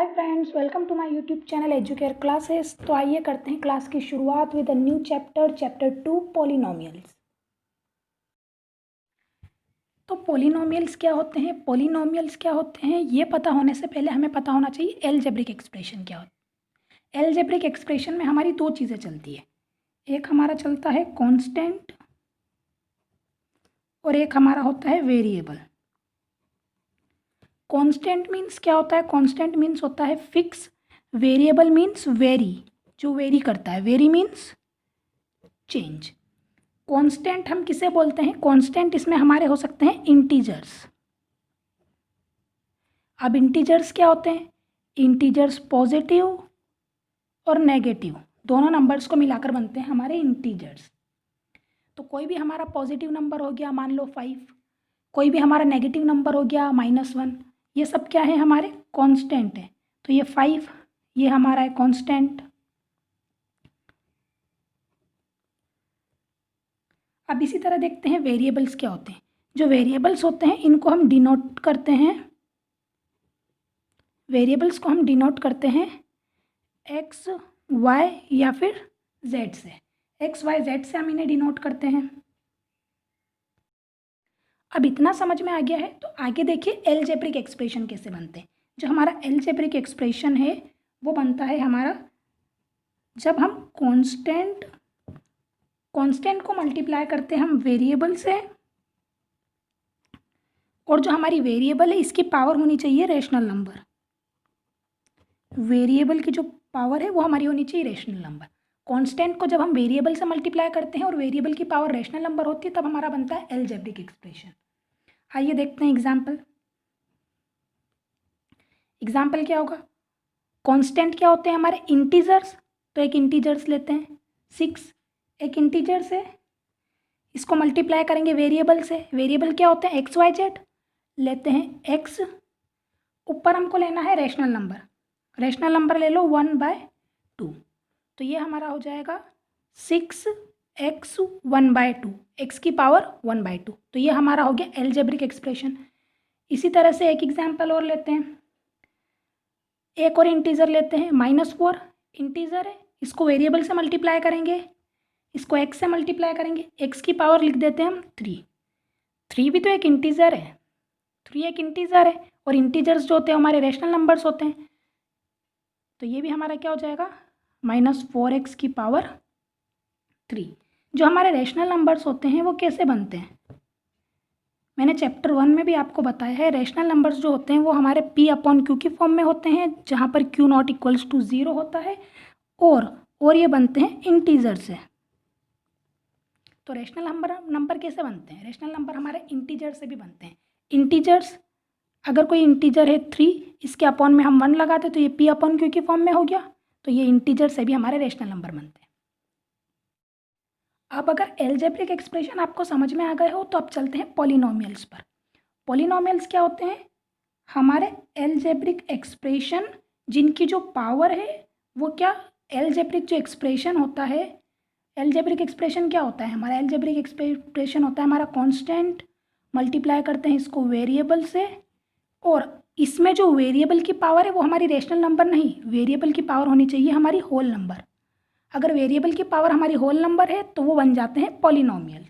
Hi friends, welcome to my YouTube channel Educare classes. तो आइए करते हैं क्लास की शुरुआत with a new chapter 2 polynomials. तो पॉलिनोमियल्स क्या होते हैं ये पता होने से पहले हमें पता होना चाहिए एलजेब्रिक एक्सप्रेशन क्या होता है। एलजेब्रिक एक्सप्रेशन में हमारी दो चीज़ें चलती है, एक हमारा चलता है कांस्टेंट और एक हमारा होता है वेरिएबल। कांस्टेंट मीन्स क्या होता है? कांस्टेंट मीन्स होता है फिक्स, वेरिएबल मीन्स वेरी, जो वेरी करता है। Very means change. कांस्टेंट हम किसे बोलते हैं? कांस्टेंट इसमें हमारे हो सकते हैं इंटीजर्स। अब इंटीजर्स क्या होते हैं? इंटीजर्स पॉजिटिव और नेगेटिव दोनों नंबर्स को मिलाकर बनते हैं हमारे इंटीजर्स। तो कोई भी हमारा पॉजिटिव नंबर हो गया, मान लो 5, कोई भी हमारा नेगेटिव नंबर हो गया -1, ये सब क्या है? हमारे कांस्टेंट है। तो ये 5 ये हमारा है कांस्टेंट। अब इसी तरह देखते हैं वेरिएबल्स क्या होते हैं। जो वेरिएबल्स होते हैं इनको हम डिनोट करते हैं, वेरिएबल्स को हम डिनोट करते हैं एक्स वाई या फिर जेड से। एक्स वाई जेड से हम इन्हें डिनोट करते हैं। अब इतना समझ में आ गया है तो आगे देखिए एलजेब्रिक एक्सप्रेशन कैसे बनते हैं। जो हमारा एलजेब्रिक एक्सप्रेशन है वो बनता है हमारा जब हम कांस्टेंट को मल्टीप्लाई करते हैं हम वेरिएबल से, और जो हमारी वेरिएबल है इसकी पावर होनी चाहिए रेशनल नंबर। वेरिएबल की जो पावर है वो हमारी होनी चाहिए रेशनल नंबर। कांस्टेंट को जब हम वेरिएबल से मल्टीप्लाई करते हैं और वेरिएबल की पावर रेशनल नंबर होती है तब हमारा बनता है एलजेब्रिक एक्सप्रेशन। आइए देखते हैं एग्जाम्पल। एग्जाम्पल क्या होगा? कांस्टेंट क्या होते हैं हमारे? इंटीजर्स। तो एक इंटीजर्स लेते हैं 6, एक इंटीजर से, इसको मल्टीप्लाई करेंगे वेरिएबल से। वेरिएबल क्या होते हैं? X y z. लेते हैं एक्स, ऊपर हमको लेना है रेशनल नंबर। रेशनल नंबर ले लो 1/2। तो ये हमारा हो जाएगा 6x 1/2, एक्स की पावर 1/2। तो ये हमारा हो गया एलजेब्रिक एक्सप्रेशन। इसी तरह से एक एग्जाम्पल और लेते हैं, एक और इंटीजर लेते हैं -4। इंटीजर है, इसको वेरिएबल से मल्टीप्लाई करेंगे, इसको एक्स से मल्टीप्लाई करेंगे, एक्स की पावर लिख देते हैं हम 3। 3 भी तो एक इंटीजर है, 3 एक इंटीजर है, और इंटीजर्स जो होते हैं हमारे रेशनल नंबर्स होते हैं। तो ये भी हमारा क्या हो जाएगा? -4x की पावर 3। जो हमारे रेशनल नंबर्स होते हैं वो कैसे बनते हैं? मैंने चैप्टर 1 में भी आपको बताया है। रेशनल नंबर्स जो होते हैं वो हमारे P/Q की फॉर्म में होते हैं, जहाँ पर Q ≠ 0 होता है, और ये बनते हैं इंटीजर से। तो रेशनल नंबर कैसे बनते हैं? रेशनल नंबर हमारे इंटीजर से भी बनते हैं। इंटीजर्स, अगर कोई इंटीजर है 3, इसके अपॉन में हम 1 लगाते तो ये P/Q की फॉर्म में हो गया। तो ये इंटीजर से भी हमारे रेशनल नंबर बनते हैं। अब अगर एलजेब्रिक एक्सप्रेशन आपको समझ में आ गए हो तो अब चलते हैं पॉलिनोमियल्स पर। पॉलिनोमियल्स क्या होते हैं? हमारे एलजेब्रिक एक्सप्रेशन जिनकी जो पावर है वो क्या, एलजेब्रिक जो एक्सप्रेशन होता है, एलजेब्रिक एक्सप्रेशन क्या होता है हमारा? एलजेब्रिक एक्सप्रेशन होता है हमारा कांस्टेंट मल्टीप्लाई करते हैं इसको वेरिएबल से, और इसमें जो वेरिएबल की पावर है वो हमारी रेशनल नंबर नहीं, वेरिएबल की पावर होनी चाहिए हमारी होल नंबर। अगर वेरिएबल की पावर हमारी होल नंबर है तो वो बन जाते हैं पॉलिनोमियल।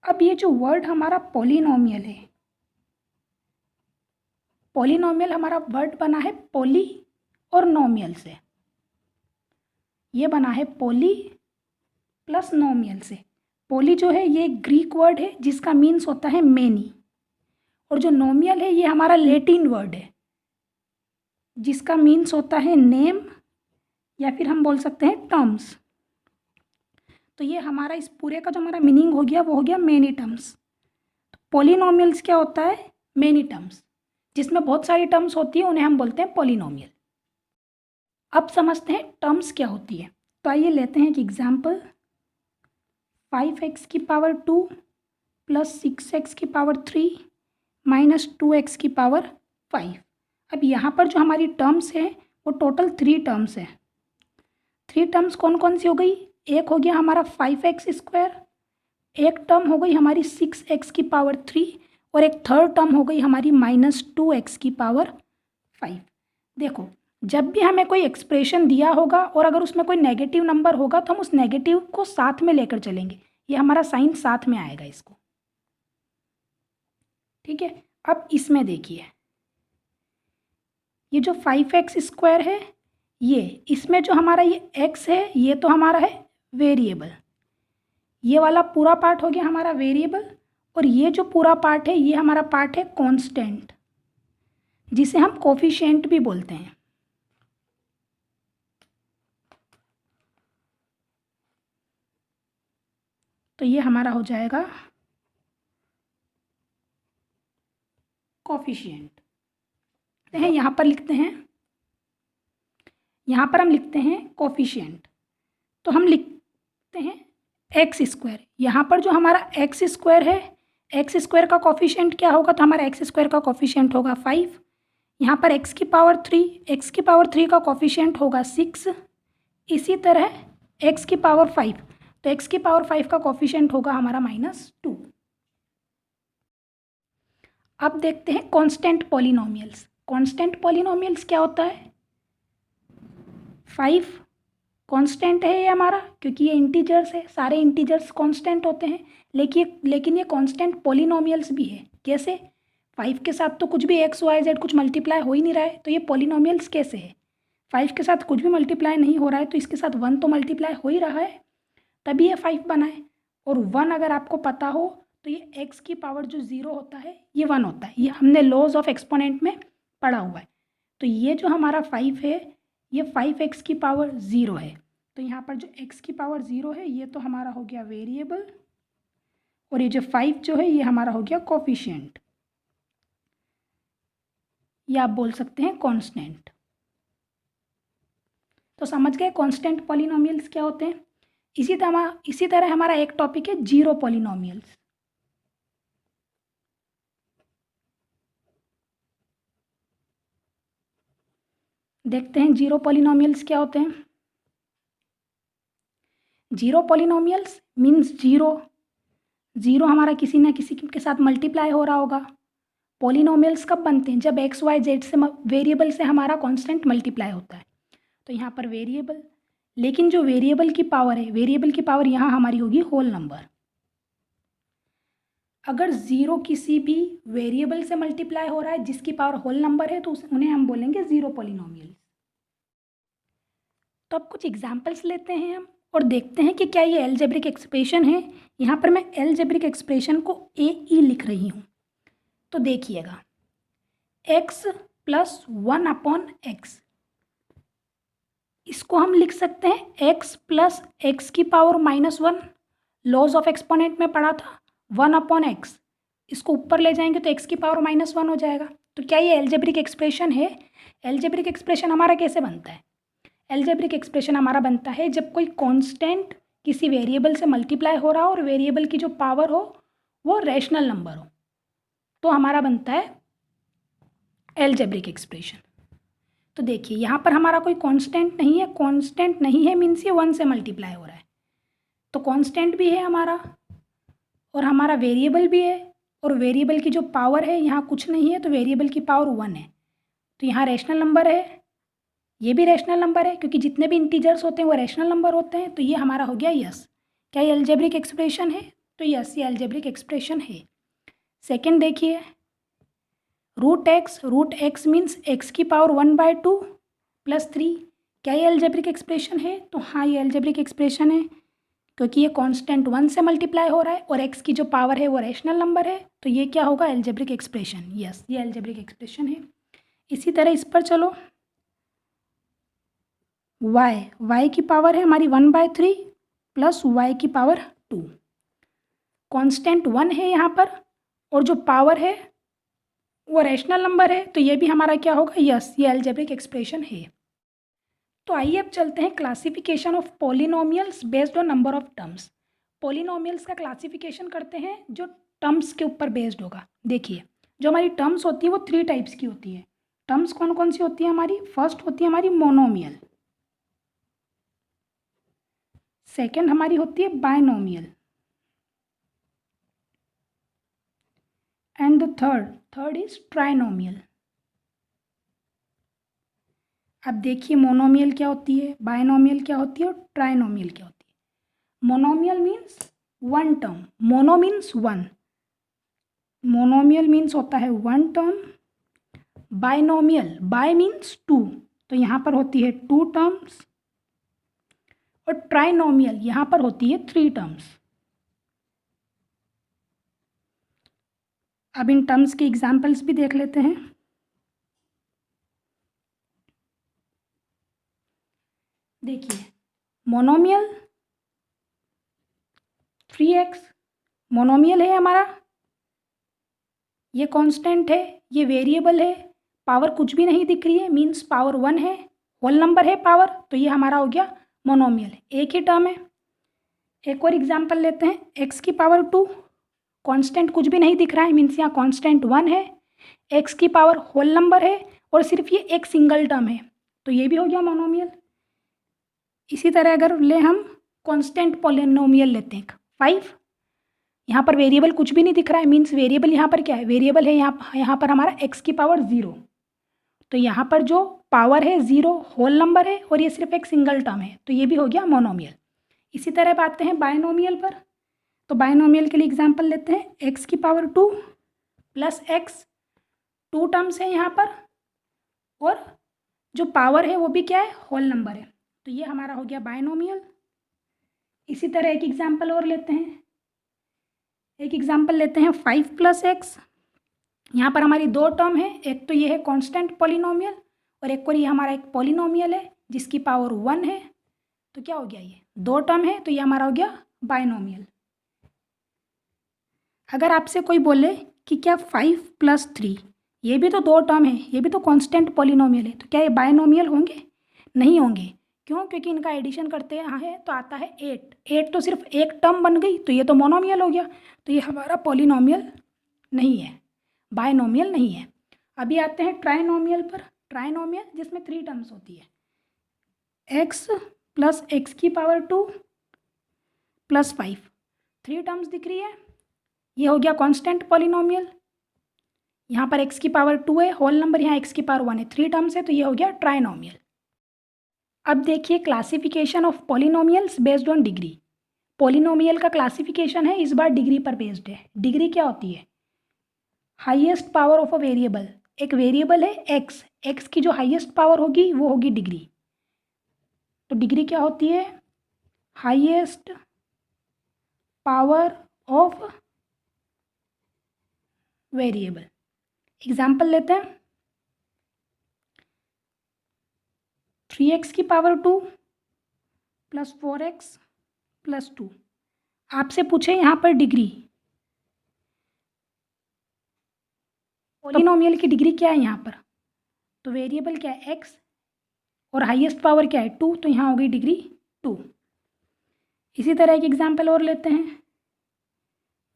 अब ये जो वर्ड हमारा पॉलिनोमियल है, पॉलिनोमियल हमारा वर्ड बना है पॉली और नोमियल से। ये बना है पॉली प्लस नोमियल से। पॉली जो है ये ग्रीक वर्ड है जिसका मीन्स होता है मेनी, और जो नोमियल है ये हमारा लैटिन वर्ड है जिसका मीन्स होता है नेम, या फिर हम बोल सकते हैं टर्म्स। तो ये हमारा इस पूरे का जो हमारा मीनिंग हो गया वो हो गया मेनी टर्म्स। पॉलिनोमियल्स क्या होता है? मेनी टर्म्स, जिसमें बहुत सारी टर्म्स होती है उन्हें हम बोलते हैं पॉलिनोमियल। अब समझते हैं टर्म्स क्या होती है। तो आइए लेते हैं एक एग्जाम्पल। 5x की पावर 2 प्लस 6x की पावर 3 माइनस 2x की पावर 5। अब यहाँ पर जो हमारी टर्म्स है वो टोटल 3 टर्म्स है। 3 टर्म्स कौन कौन सी हो गई? एक हो गया हमारा 5x², एक टर्म हो गई हमारी 6x की पावर 3, और एक थर्ड टर्म हो गई हमारी -2x⁵। देखो, जब भी हमें कोई एक्सप्रेशन दिया होगा और अगर उसमें कोई नेगेटिव नंबर होगा तो हम उस नेगेटिव को साथ में लेकर चलेंगे, ये हमारा साइन साथ में आएगा इसको। ठीक है, अब इसमें देखिए, ये जो 5x² है, ये इसमें जो हमारा ये x है, ये तो हमारा है वेरिएबल, ये वाला पूरा पार्ट हो गया हमारा वेरिएबल, और ये जो पूरा पार्ट है ये हमारा पार्ट है कांस्टेंट, जिसे हम कोफिशिएंट भी बोलते हैं। तो ये हमारा हो जाएगा कोफिशिएंट। यहाँ पर लिखते हैं, यहाँ पर हम लिखते हैं कोफिशिएंट, तो हम लिखते हैं x²। यहाँ पर जो हमारा x² है, x² का कोफिशिएंट क्या होगा, तो हमारा x² का कोफिशिएंट होगा 5। यहाँ पर x⁵ का कोफिशिएंट होगा 6। इसी तरह x⁵, तो x⁵ का कोफिशिएंट होगा हमारा -2। अब देखते हैं कांस्टेंट पॉलिनोमियल्स। कांस्टेंट पॉलिनोमियल्स क्या होता है, 5 कांस्टेंट है ये हमारा, क्योंकि ये इंटीजर्स है, सारे इंटीजर्स कांस्टेंट होते हैं, लेकिन ये कांस्टेंट पॉलिनोमियल्स भी है। कैसे, 5 के साथ तो कुछ भी x y z कुछ मल्टीप्लाई हो ही नहीं रहा है, तो ये पॉलिनोमियल्स कैसे है, 5 के साथ कुछ भी मल्टीप्लाई नहीं हो रहा है, तो इसके साथ 1 तो मल्टीप्लाई हो ही रहा है, तभी ये 5 बना है। और 1 अगर आपको पता हो तो ये x⁵ जो 0 होता है ये 1 होता है, ये हमने लॉज ऑफ एक्सपोनेंट में पढ़ा हुआ है। तो ये जो हमारा 5 है ये 5x⁵ है, तो यहाँ पर जो x⁵ है ये तो हमारा हो गया वेरिएबल, और ये जो 5 जो है ये हमारा हो गया कोफिशिएंट, ये आप बोल सकते हैं कांस्टेंट। तो समझ गए कांस्टेंट पॉलिनोमियल्स क्या होते हैं। इसी तरह हमारा एक टॉपिक है जीरो पॉलिनोमियल्स। देखते हैं जीरो पॉलिनोमियल्स क्या होते हैं। जीरो पॉलिनोमियल्स मीन्स जीरो हमारा किसी ना किसी के साथ मल्टीप्लाई हो रहा होगा। पॉलिनोमियल्स कब बनते हैं, जब x y z से वेरिएबल से हमारा कांस्टेंट मल्टीप्लाई होता है। तो यहाँ पर वेरिएबल, लेकिन जो वेरिएबल की पावर है, वेरिएबल की पावर यहाँ हमारी होगी होल नंबर। अगर जीरो किसी भी वेरिएबल से मल्टीप्लाई हो रहा है जिसकी पावर होल नंबर है, तो उन्हें हम बोलेंगे जीरो पॉलिनोमियल। तो अब कुछ एग्जाम्पल्स लेते हैं हम और देखते हैं कि क्या ये एल्जेब्रिक एक्सप्रेशन है। यहाँ पर मैं एल्जेब्रिक एक्सप्रेशन को AE लिख रही हूँ। तो देखिएगा, x + 1/x, इसको हम लिख सकते हैं x + x⁻⁻1, laws of exponent में पढ़ा था 1/x, इसको ऊपर ले जाएंगे तो x⁻⁻1 हो जाएगा। तो क्या ये एल्जेब्रिक एक्सप्रेशन है। एल्जेब्रिक एक्सप्रेशन हमारा कैसे बनता है, एल्जेब्रिक एक्सप्रेशन हमारा बनता है जब कोई कांस्टेंट किसी वेरिएबल से मल्टीप्लाई हो रहा हो और वेरिएबल की जो पावर हो वो रैशनल नंबर हो, तो हमारा बनता है एल्जेब्रिक एक्सप्रेशन। तो देखिए यहाँ पर हमारा कोई कांस्टेंट नहीं है, कांस्टेंट नहीं है मीन्स ये 1 से मल्टीप्लाई हो रहा है, तो कांस्टेंट भी है हमारा और हमारा वेरिएबल भी है, और वेरिएबल की जो पावर है यहाँ कुछ नहीं है, तो वेरिएबल की पावर 1 है, तो यहाँ रैशनल नंबर है, ये भी रैशनल नंबर है, क्योंकि जितने भी इंटीजर्स होते हैं वो रैशनल नंबर होते हैं। तो ये हमारा हो गया यस। क्या ये एल्जेब्रिक एक्सप्रेशन है, तो यस ये एल्जेब्रिक एक्सप्रेशन है। सेकेंड देखिए, √x मीन्स x⁻1/2 + 3, क्या ये एल्जेब्रिक एक्सप्रेशन है, तो हाँ ये एल्जेब्रिक एक्सप्रेशन है, क्योंकि ये कांस्टेंट 1 से मल्टीप्लाई हो रहा है और x की जो पावर है वो रैशनल नंबर है, तो ये क्या होगा एल्जेब्रिक एक्सप्रेशन। यस ये एल्जेब्रिक एक्सप्रेशन है। इसी तरह इस पर चलो, y की पावर है हमारी 1/3 + y की पावर 2, कांस्टेंट 1 है यहाँ पर और जो पावर है वो रैशनल नंबर है, तो ये भी हमारा क्या होगा, यस ये एल्जेब्रिक एक्सप्रेशन है। तो आइए अब चलते हैं classification of polynomials based on number of terms. Polynomials का क्लासिफिकेशन करते हैं जो टर्म्स के ऊपर बेस्ड होगा। देखिए जो हमारी टर्म्स होती है वो 3 टाइप्स की होती है। टर्म्स कौन कौन सी होती है हमारी, फर्स्ट होती है हमारी मोनोमियल, सेकेंड हमारी होती है binomial, and the third is trinomial. अब देखिए मोनोमियल क्या होती है, बायनोमियल क्या होती है और ट्राइनोमियल क्या होती है। Monomial means one term, mono means one, monomial means होता है one term. Binomial, bi means two, तो यहाँ पर होती है टू टर्म्स। और ट्राइनोमियल यहाँ पर होती है थ्री टर्म्स। अब इन टर्म्स के एग्जाम्पल्स भी देख लेते हैं। देखिए मोनोमियल 3x मोनोमियल है हमारा, ये कांस्टेंट है, ये वेरिएबल है, पावर कुछ भी नहीं दिख रही है, मीन्स पावर 1 है, होल नंबर है पावर, तो ये हमारा हो गया मोनोमियल, एक ही टर्म है। एक और एग्जांपल लेते हैं, x की पावर 2, कांस्टेंट कुछ भी नहीं दिख रहा है, मीन्स यहाँ कांस्टेंट 1 है, x की पावर होल नंबर है और सिर्फ ये एक सिंगल टर्म है, तो ये भी हो गया मोनोमियल। इसी तरह अगर ले हम कांस्टेंट पॉलिनोमियल लेते हैं 5, यहाँ पर वेरिएबल कुछ भी नहीं दिख रहा है, मीन्स वेरिएबल यहाँ पर क्या है, वेरिएबल है यहाँ पर हमारा x की पावर 0, तो यहाँ पर जो पावर है 0 होल नंबर है और ये सिर्फ एक सिंगल टर्म है, तो ये भी हो गया मोनोमियल। इसी तरह अब आते हैं बायनोमियल पर, तो बायनोमियल के लिए एग्जांपल लेते हैं, x की power 2 plus x, two terms है यहाँ पर और जो पावर है वो भी क्या है, होल नंबर है, तो ये हमारा हो गया बायनोमियल। इसी तरह एक एग्जांपल और लेते हैं, एक एग्जांपल लेते हैं 5 प्लस एक्स, यहाँ पर हमारी दो टर्म है, एक तो ये है कांस्टेंट पॉलिनोमियल और एक और ये हमारा एक पॉलिनोमियल है जिसकी पावर 1 है, तो क्या हो गया, ये दो टर्म है, तो ये हमारा हो गया बायनोमियल। अगर आपसे कोई बोले कि क्या 5 प्लस 3, ये भी तो दो टर्म है, ये भी तो कांस्टेंट पॉलिनोमियल है, तो क्या ये बायनोमियल होंगे, नहीं होंगे, क्यों, क्योंकि इनका एडिशन करते हैं है तो आता है 8 तो सिर्फ एक टर्म बन गई, तो ये तो मोनोमियल हो गया, तो ये हमारा पॉलिनोमियल नहीं है, बायनोमियल नहीं है। अभी आते हैं ट्राइनोमियल पर, ट्राइनोमियल जिसमें 3 टर्म्स होती है, x प्लस एक्स की पावर 2 प्लस 5, 3 टर्म्स दिख रही है, ये हो गया कांस्टेंट पॉलिनोमियल, यहाँ पर x की पावर 2 है, होल नंबर यहाँ x की पावर 1 है, 3 टर्म्स है, तो ये हो गया ट्राइनोमियल। अब देखिए classification of polynomials based on degree, polynomial का क्लासिफिकेशन है इस बार डिग्री पर बेस्ड है। डिग्री क्या होती है, highest power of a variable, एक वेरिएबल है x, x की जो हाईएस्ट पावर होगी वो होगी डिग्री, तो डिग्री क्या होती है, highest power of variable. Example लेते हैं, 3x की पावर 2 प्लस 4x प्लस 2, आपसे पूछे यहाँ पर डिग्री, पॉलिनोमियल की डिग्री क्या है यहाँ पर, तो वेरिएबल क्या है x और हाईएस्ट पावर क्या है 2, तो यहाँ हो गई डिग्री 2। इसी तरह एक एग्जाम्पल और लेते हैं,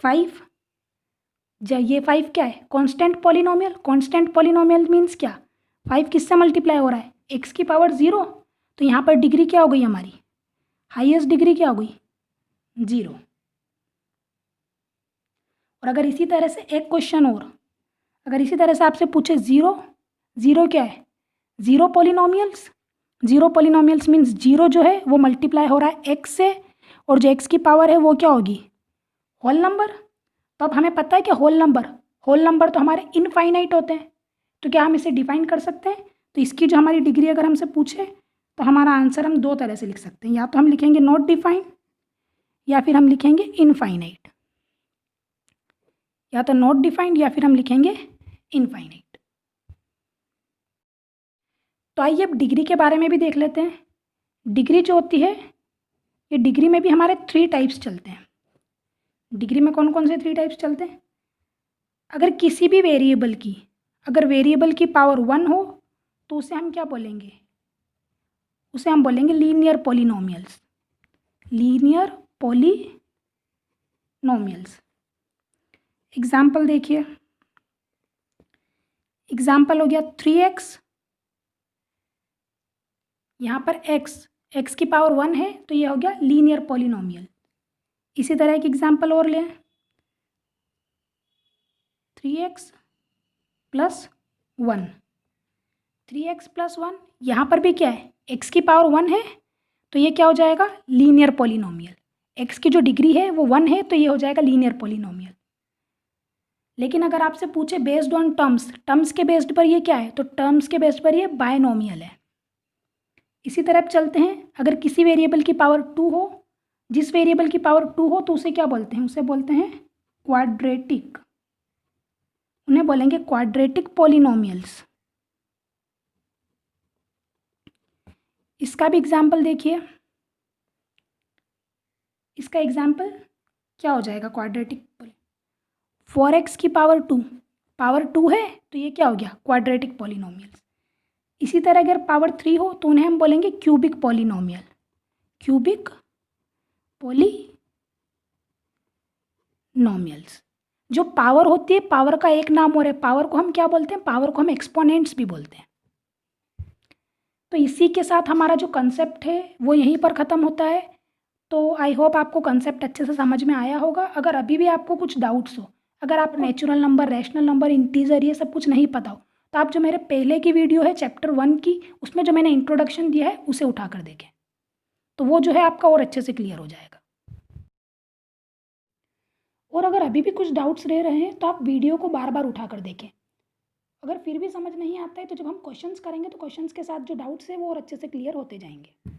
5, ये 5 क्या है, constant polynomial, constant polynomial means क्या, 5 किससे मल्टीप्लाई हो रहा है, x की पावर 0, तो यहाँ पर डिग्री क्या हो गई हमारी, हाईएस्ट डिग्री क्या हो गई 0। और अगर इसी तरह से एक क्वेश्चन और, अगर इसी तरह से आपसे पूछे 0 क्या है, 0 पॉलिनोमियल्स मीन्स 0 जो है वो मल्टीप्लाई हो रहा है x से, और जो x की पावर है वो क्या होगी, होल नंबर। तो अब हमें पता है कि होल नंबर तो हमारे इनफाइनाइट होते हैं, तो क्या हम इसे डिफाइन कर सकते हैं, तो इसकी जो हमारी डिग्री अगर हमसे पूछे तो हमारा आंसर हम दो तरह से लिख सकते हैं, या तो हम लिखेंगे नॉट डिफाइंड या फिर हम लिखेंगे इनफाइनाइट, या तो नॉट डिफाइंड या फिर हम लिखेंगे इनफाइनाइट। तो आइए अब डिग्री के बारे में भी देख लेते हैं। डिग्री जो होती है, ये डिग्री में भी हमारे 3 टाइप्स चलते हैं। डिग्री में कौन कौन से 3 टाइप्स चलते हैं, अगर किसी भी वेरिएबल की, अगर वेरिएबल की पावर 1 हो तो उसे हम क्या बोलेंगे, उसे हम बोलेंगे linear polynomials, linear polynomials. Example देखिए, एग्जाम्पल हो गया 3x, यहाँ पर x की पावर 1 है, तो ये हो गया लीनियर पॉलिनोमियल। इसी तरह एक एग्जाम्पल और लें, 3x प्लस 1, 3x प्लस 1, यहाँ पर भी क्या है, x की पावर 1 है, तो ये क्या हो जाएगा, लीनियर पॉलिनोमियल। x की जो डिग्री है वो 1 है, तो ये हो जाएगा लीनियर पॉलिनोमियल। लेकिन अगर आपसे पूछे बेस्ड ऑन टर्म्स, टर्म्स के बेस्ड पर ये क्या है, तो टर्म्स के बेस्ड पर ये बायनोमियल है। इसी तरह चलते हैं, अगर किसी वेरिएबल की पावर 2 हो, जिस वेरिएबल की पावर 2 हो तो उसे क्या बोलते हैं, उसे बोलते हैं क्वाड्रेटिक, उन्हें बोलेंगे क्वाड्रेटिक पॉलिनोमियल्स। इसका भी एग्जाम्पल देखिए, इसका एग्जाम्पल क्या हो जाएगा, क्वाड्रेटिक 4x की पावर 2, पावर 2 है तो ये क्या हो गया, क्वाड्रेटिक पॉलिनोमियल्स। इसी तरह अगर पावर 3 हो तो उन्हें हम बोलेंगे क्यूबिक पॉलिनोमियल, क्यूबिक पॉलिनोमियल्स। जो पावर होती है, पावर का एक नाम और है, पावर को हम क्या बोलते हैं, पावर को हम एक्सपोनेंट्स भी बोलते हैं। तो इसी के साथ हमारा जो कंसेप्ट है वो यहीं पर ख़त्म होता है। तो आई होप आपको कंसेप्ट अच्छे से समझ में आया होगा। अगर अभी भी आपको कुछ डाउट्स हो, अगर आप natural number, rational number, integer ये सब कुछ नहीं पता हो, तो आप जो मेरे पहले की वीडियो है चैप्टर 1 की, उसमें जो मैंने इंट्रोडक्शन दिया है उसे उठा कर देखें, तो वो जो है आपका और अच्छे से क्लियर हो जाएगा। और अगर अभी भी कुछ डाउट्स रह रहे हैं तो आप वीडियो को बार बार उठा कर देखें। अगर फिर भी समझ नहीं आता है तो जब हम क्वेश्चंस करेंगे तो क्वेश्चंस के साथ जो डाउट्स है वो और अच्छे से क्लियर होते जाएंगे।